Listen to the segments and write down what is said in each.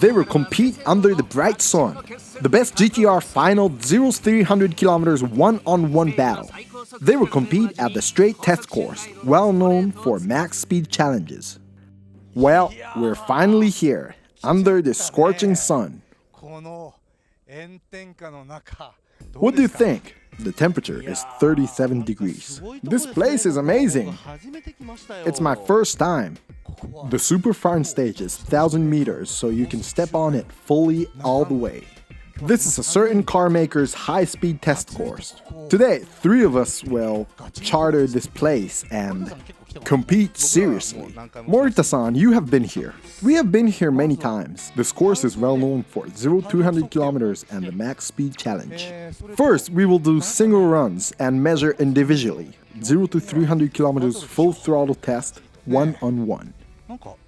They will compete under the bright sun. The best GTR final 0-300 kilometers one-on-one battle. They will compete at the straight test course, well known for max speed challenges. Well, we're finally here, under the scorching sun. What do you think? The temperature is 37 degrees. This place is amazing. It's my first time. The super fine stage is 1,000 meters, so you can step on it fully all the way. This is a certain car maker's high-speed test course. Today, 3 of us will charter this place and compete seriously. Morita-san, you have been here. We have been here many times. This course is well known for 0-200 kilometers and the max speed challenge. First, we will do single runs and measure individually. 0-300 kilometers full throttle test, one-on-one.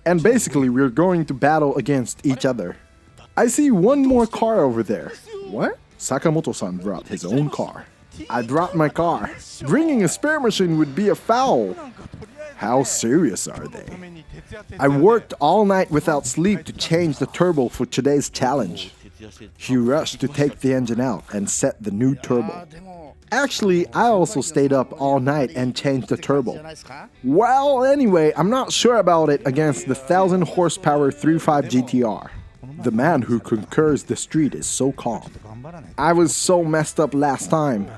And basically, we're going to battle against each other. I see one more car over there. What? Sakamoto-san brought his own car. I brought my car. Bringing a spare machine would be a foul. How serious are they? I worked all night without sleep to change the turbo for today's challenge. He rushed to take the engine out and set the new turbo. Actually, I also stayed up all night and changed the turbo. Well, anyway, I'm not sure about it against the 1,000 horsepower 3.5 GTR. The man who conquers the street is so calm. I was so messed up last time.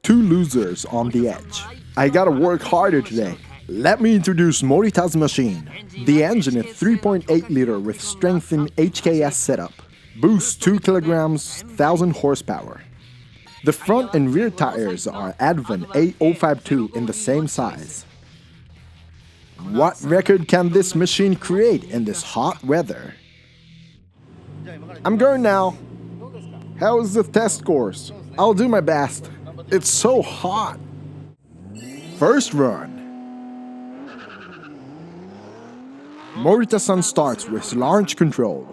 2 losers on the edge. I gotta work harder today. Let me introduce Morita's machine. The engine is 3.8 liter with strengthened HKS setup. Boost 2 kilograms, 1,000 horsepower. The front and rear tires are Advan A052 in the same size. What record can this machine create in this hot weather? I'm going now. How is the test course? I'll do my best. It's so hot. First run. Morita-san starts with launch control.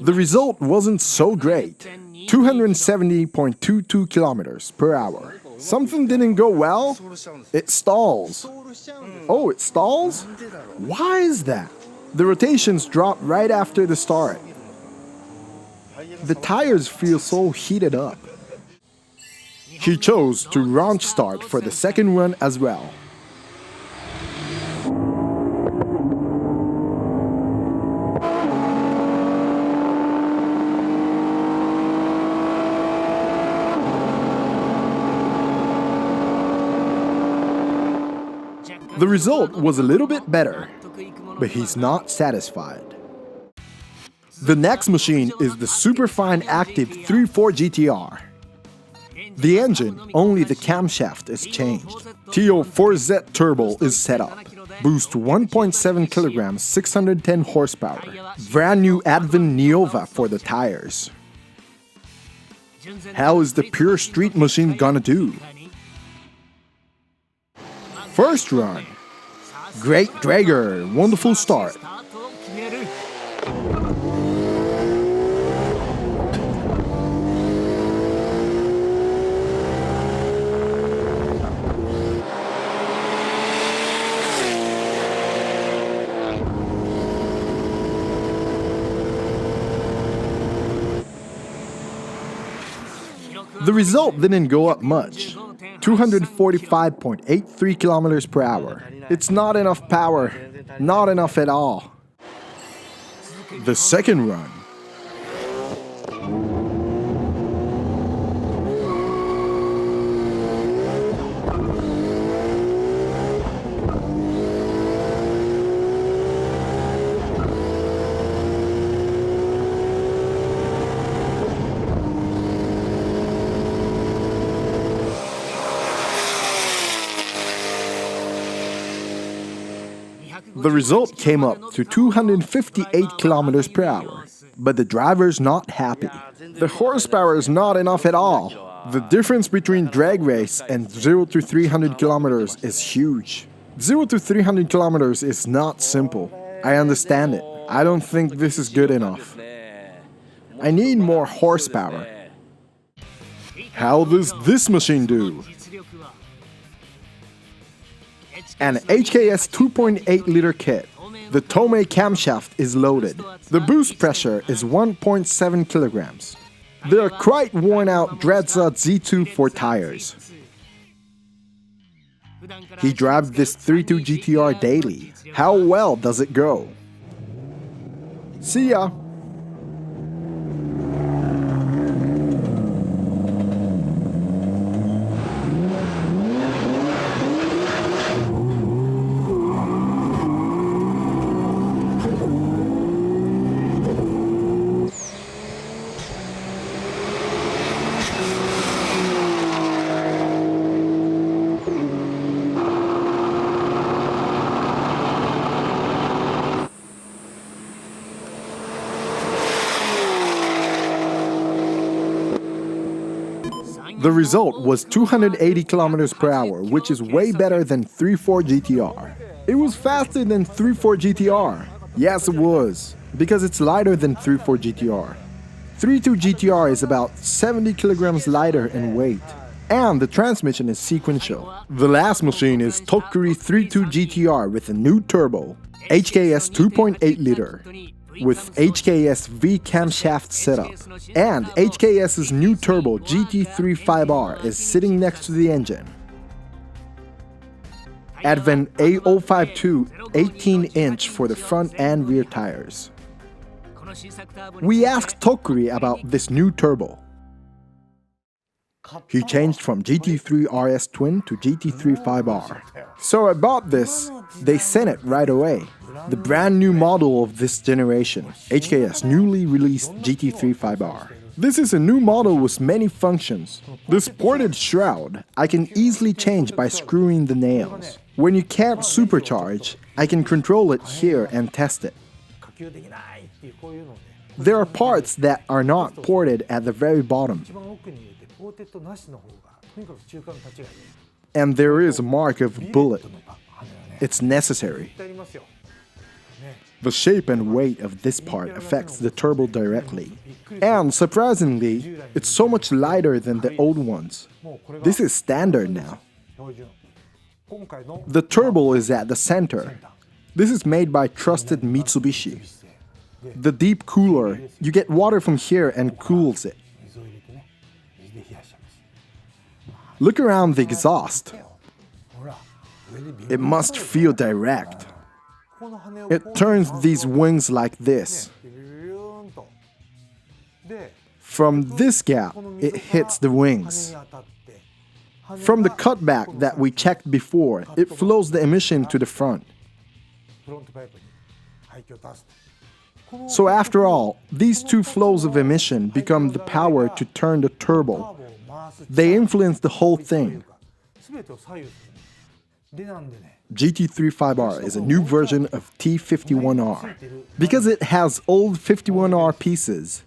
The result wasn't so great. 270.22 kilometers per hour. Something didn't go well. It stalls. Oh, it stalls? Why is that? The rotations drop right after the start. The tires feel so heated up. He chose to launch start for the second run as well. The result was a little bit better, but he's not satisfied. The next machine is the Superfine Active 3.4 GTR. The engine, only the camshaft is changed. TO4Z turbo is set up. Boost 1.7 kilograms, 610 horsepower. Brand new Advan Neova for the tires. How is the pure street machine gonna do? First run. Great dragger, wonderful start. The result didn't go up much. 245.83 kilometers per hour. It's not enough power, not enough at all. The second run. The result came up to 258 kilometers per hour, but the driver's not happy. The horsepower is not enough at all. The difference between drag race and 0 to 300 kilometers is huge. 0 to 300 kilometers is not simple. I understand it. I don't think this is good enough. I need more horsepower. How does this machine do? An HKS 2.8 liter kit. The Tomei camshaft is loaded. The boost pressure is 1.7 kilograms. There are quite worn out Dredza Z2 for tires. He drives this 3.2 GTR daily. How well does it go? See ya! The result was 280 kilometers per hour, which is way better than 3.4 GTR. It was faster than 3.4 GTR. Yes, it was, because it's lighter than 3.4 GTR. 3.2 GTR is about 70 kilograms lighter in weight, and the transmission is sequential. The last machine is Tokuri 3.2 GTR with a new turbo, HKS 2.8 liter. With HKS V camshaft setup, and HKS's new turbo GT35R is sitting next to the engine. Advent A052 18-inch for the front and rear tires. We asked Tokuri about this new turbo. He changed from GT3 RS Twin to GT35R. So I bought this. They sent it right away. The brand new model of this generation, HKS newly released GT35R. This is a new model with many functions. This ported shroud I can easily change by screwing the nails. When you can't supercharge, I can control it here and test it. There are parts that are not ported at the very bottom. And there is a mark of a bullet. It's necessary. The shape and weight of this part affects the turbo directly. And surprisingly, it's so much lighter than the old ones. This is standard now. The turbo is at the center. This is made by trusted Mitsubishi. The deep cooler, you get water from here and cools it. Look around the exhaust. It must feel direct. It turns these wings like this. From this gap, it hits the wings. From the cutback that we checked before, it flows the emission to the front. So after all, these two flows of emission become the power to turn the turbo. They influence the whole thing. GT35R is a new version of T51R. Because it has old 51R pieces,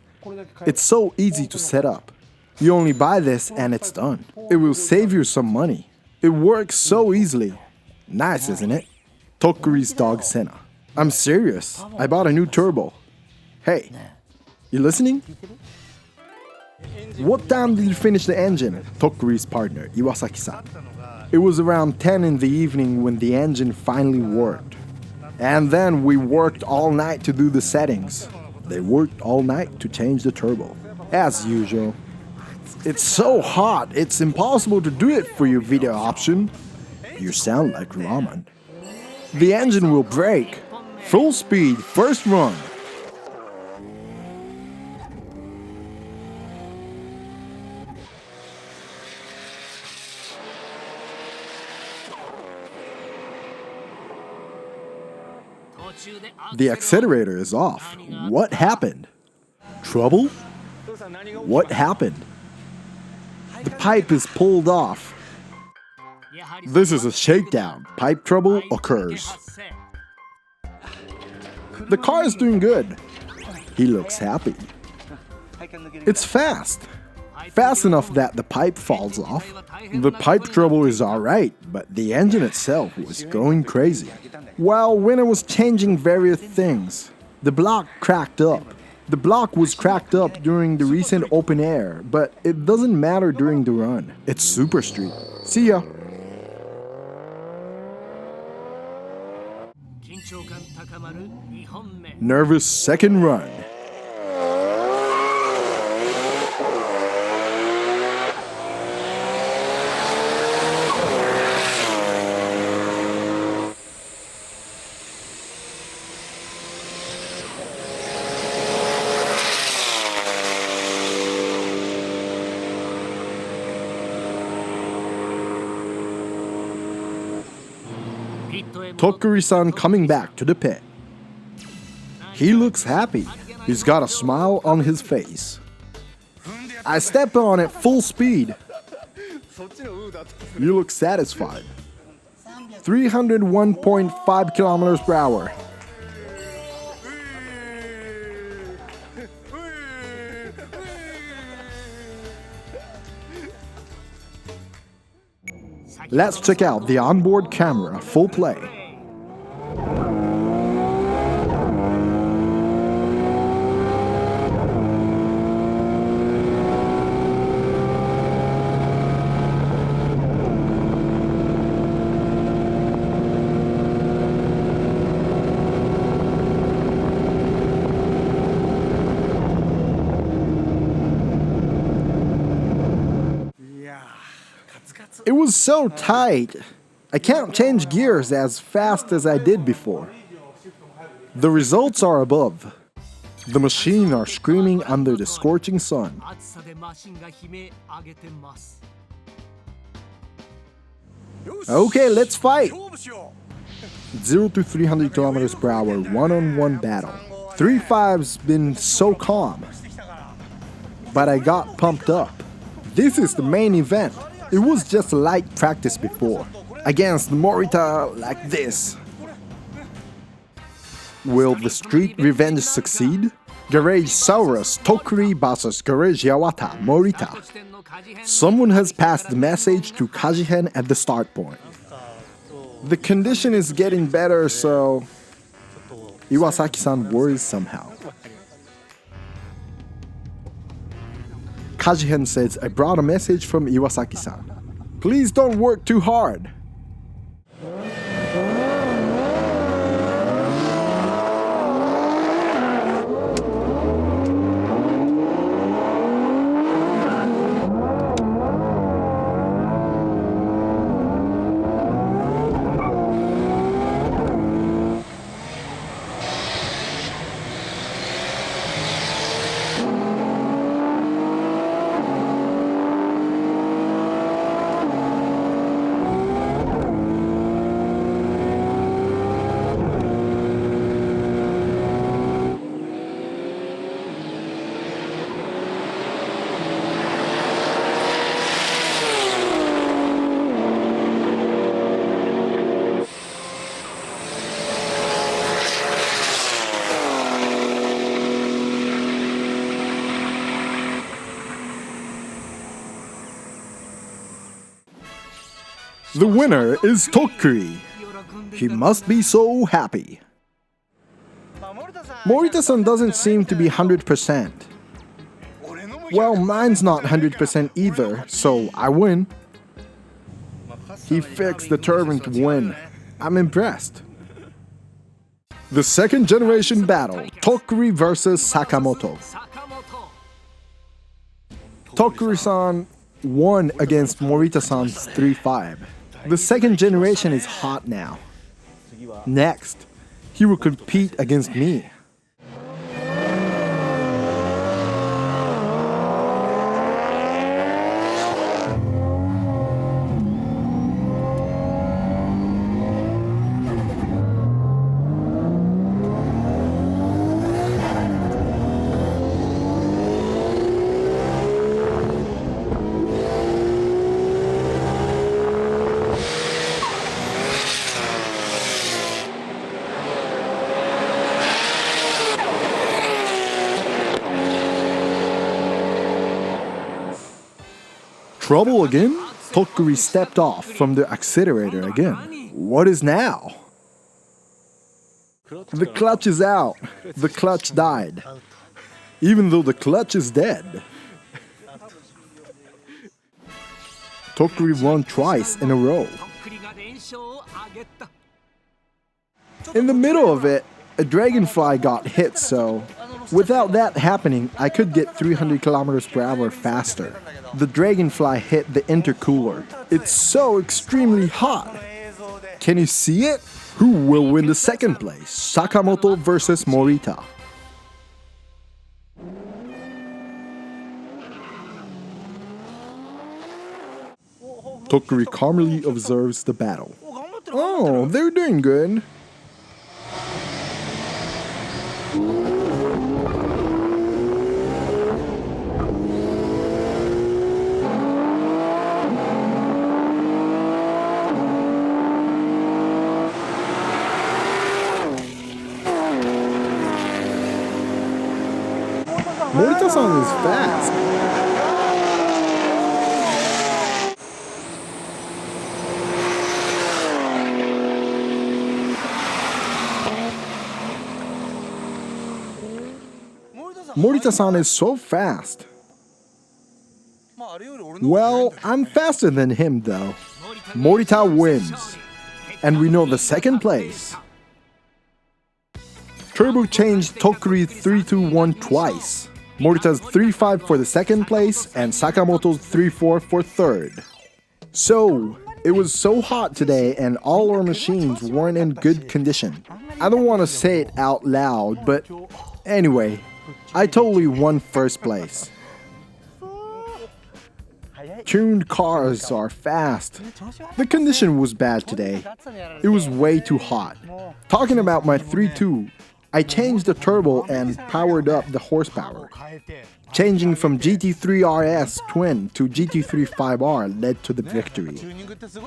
it's so easy to set up. You only buy this and it's done. It will save you some money. It works so easily. Nice, isn't it? Tokuri's dog Senna. I'm serious. I bought a new turbo. Hey, you listening? What time did you finish the engine? Tokuri's partner, Iwasaki-san. It was around 10 in the evening when the engine finally worked. And then we worked all night to do the settings. They worked all night to change the turbo. As usual. It's so hot, it's impossible to do it for your video option. You sound like ramen. The engine will break. Full speed, first run. The accelerator is off. What happened? Trouble? What happened? The pipe is pulled off. This is a shakedown. Pipe trouble occurs. The car is doing good. He looks happy. It's fast. fast enough that the pipe falls off. The pipe trouble is alright, but the engine itself was going crazy. Well, when I was changing various things, the block cracked up. The block was cracked up during the recent open air, but it doesn't matter during the run. It's super street. See ya! Nervous second run. Tokkuri-san coming back to the pit. He looks happy. He's got a smile on his face. I step on at full speed. You look satisfied. 301.5 kilometers per hour. Let's check out the onboard camera full play. It was so tight. I can't change gears as fast as I did before. The results are above. The machines are screaming under the scorching sun. Okay, let's fight! 0 to 300 kilometers per hour, one-on-one battle. 3.5's been so calm. But I got pumped up. This is the main event. It was just a light practice before. Against Morita like this. Will the street revenge succeed? Garage SAURUS Tokkuri vs Garage YAWATA Morita. Someone has passed the message to Kajihen at the start point. The condition is getting better, so Iwasaki-san worries somehow. Kajihen says, I brought a message from Iwasaki-san. Please don't work too hard. The winner is Tokuri. He must be so happy. Morita-san doesn't seem to be 100%. Well, mine's not 100% either, so I win. He fixed the turbine to win. I'm impressed. The second generation battle, Tokuri versus Sakamoto. Tokuri-san won against Morita-san's 3.5. The second generation is hot now. Next, he will compete against me. Trouble again? Tokkuri stepped off from the accelerator again. What is now? The clutch is out. The clutch died. Even though the clutch is dead. Tokkuri won twice in a row. In the middle of it, a dragonfly got hit, so without that happening, I could get 300 kilometers per hour faster. The dragonfly hit the intercooler. It's so extremely hot. Can you see it? Who will win the second place? Sakamoto versus Morita. Tokuri calmly observes the battle. Oh, they're doing good. Morita-san is fast. Morita-san is so fast. Well, I'm faster than him though. Morita wins. And we know the second place. Turbo changed Tokuri 3-2-1 twice. Morita's 3-5 for the second place and Sakamoto's 3-4 for third. So, it was so hot today and all our machines weren't in good condition. I don't want to say it out loud, but anyway, I totally won first place. Tuned cars are fast. The condition was bad today. It was way too hot. Talking about my 3-2, I changed the turbo and powered up the horsepower. Changing from GT3 RS Twin to GT3 5R led to the victory.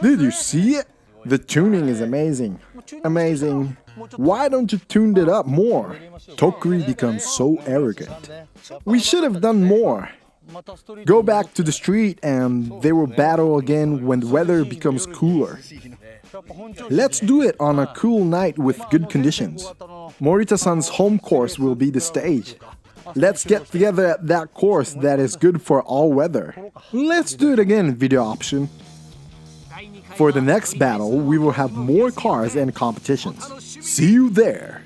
Did you see it? The tuning is amazing. Amazing. Why don't you tune it up more? Tokuri becomes so arrogant. We should have done more. Go back to the street and they will battle again when the weather becomes cooler. Let's do it on a cool night with good conditions. Morita-san's home course will be the stage. Let's get together at that course that is good for all weather. Let's do it again, video option. For the next battle, we will have more cars and competitions. See you there!